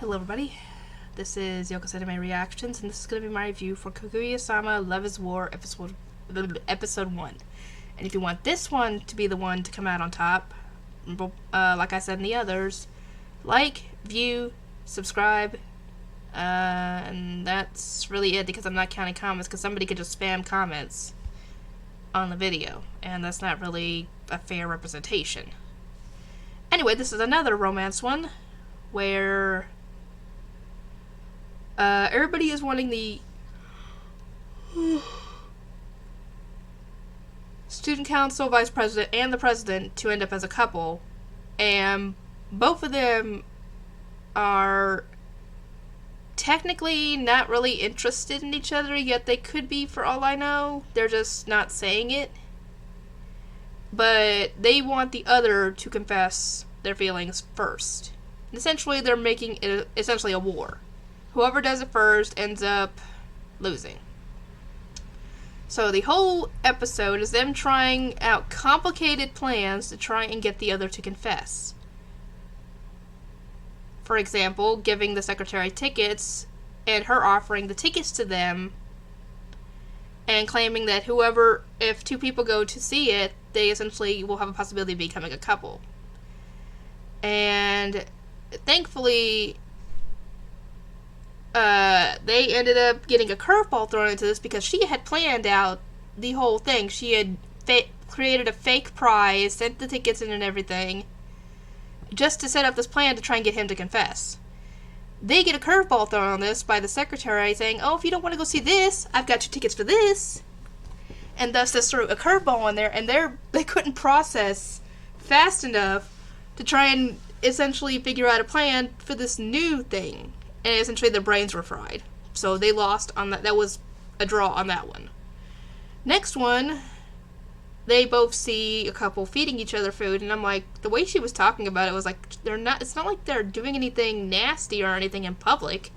Hello everybody, this is Yoko's Anime Reactions, and this is going to be my review for Kaguya-sama Love is War episode 1. And if you want this one to be the one to come out on top, like I said in the others, like, view, subscribe, and that's really it, because I'm not counting comments, because somebody could just spam comments on the video, and that's not really a fair representation. Anyway, this is another romance one, where everybody is wanting the student council, vice president, and the president to end up as a couple, and both of them are technically not really interested in each other, yet they could be for all I know. They're just not saying it. But they want the other to confess their feelings first. Essentially, they're making it essentially a war. Whoever does it first ends up losing. So the whole episode is them trying out complicated plans to try and get the other to confess. For example, giving the secretary tickets and her offering the tickets to them and claiming that if two people go to see it, they essentially will have a possibility of becoming a couple. And thankfully, they ended up getting a curveball thrown into this because she had planned out the whole thing. She had created a fake prize, sent the tickets in and everything, just to set up this plan to try and get him to confess. They get a curveball thrown on this by the secretary saying, "Oh, if you don't want to go see this, I've got your tickets for this." And thus this threw a curveball in there, and they couldn't process fast enough to try and essentially figure out a plan for this new thing. And essentially their brains were fried. So they lost on that. That was a draw on that one. Next one, they both see a couple feeding each other food, and I'm like, the way she was talking about it was like, it's not like they're doing anything nasty or anything in public.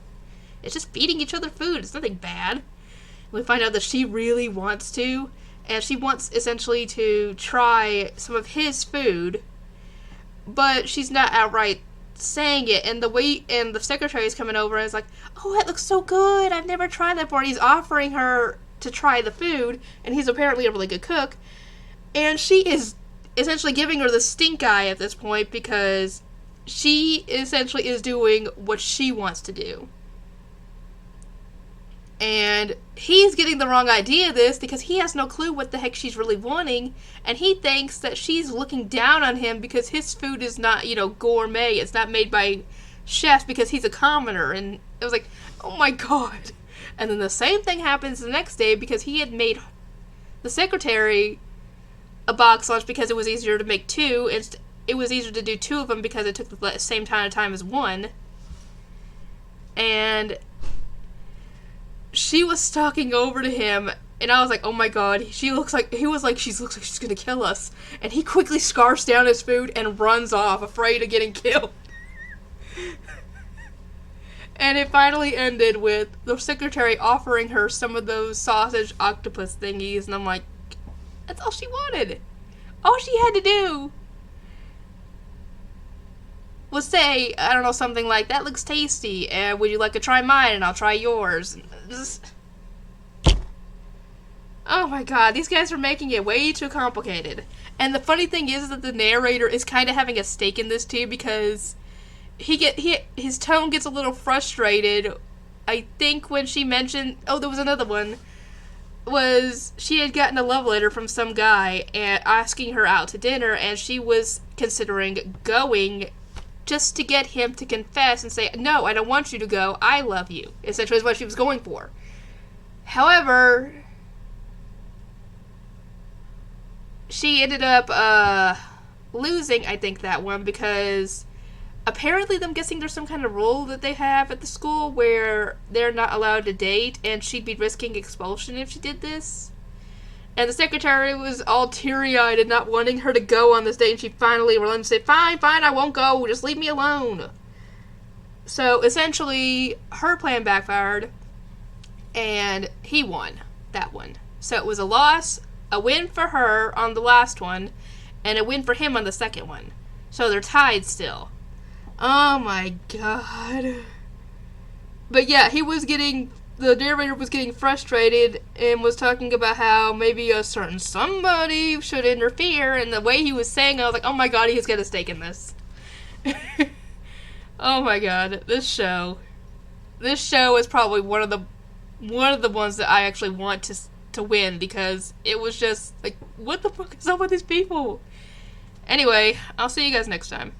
It's just feeding each other food. It's nothing bad. We find out that she really wants to, and she wants essentially to try some of his food, but she's not outright saying it, and the secretary is coming over and is like, "Oh, that looks so good, I've never tried that before." And he's offering her to try the food, and he's apparently a really good cook, and she is essentially giving her the stink eye at this point because she essentially is doing what she wants to do. And he's getting the wrong idea of this because he has no clue what the heck she's really wanting, and he thinks that she's looking down on him because his food is not, gourmet. It's not made by chefs because he's a commoner. And it was like, oh my god. And then the same thing happens the next day because he had made the secretary a box lunch because it was easier to make two. It was easier to do two of them because it took the same time as one. And she was stalking over to him, and I was like, oh my god, she looks like she's gonna kill us. And he quickly scarfs down his food and runs off, afraid of getting killed. And it finally ended with the secretary offering her some of those sausage octopus thingies, and I'm like, that's all she wanted. All she had to do was say, I don't know, something like, "That looks tasty, and would you like to try mine, and I'll try yours." Oh my god, these guys are making it way too complicated. And the funny thing is that the narrator is kind of having a stake in this too, because his tone gets a little frustrated. I think when she mentioned, there was another one, was she had gotten a love letter from some guy and asking her out to dinner, and she was considering going just to get him to confess and say, "No, I don't want you to go, I love you." Essentially is what she was going for. However, she ended up losing, I think, that one, because apparently I'm guessing there's some kind of rule that they have at the school where they're not allowed to date, and she'd be risking expulsion if she did this. And the secretary was all teary-eyed and not wanting her to go on this date, and she finally relented and said, Fine, I won't go, just leave me alone." So essentially, her plan backfired, and he won that one. So it was a win for her on the last one, and a win for him on the second one. So they're tied still. Oh my god. But yeah, the narrator was getting frustrated and was talking about how maybe a certain somebody should interfere, and the way he was saying, I was like, oh my god, he's got a stake in this. Oh my god, this show is probably one of the ones that I actually want to win, because it was just like, what the fuck is up with these people? Anyway, I'll see you guys next time.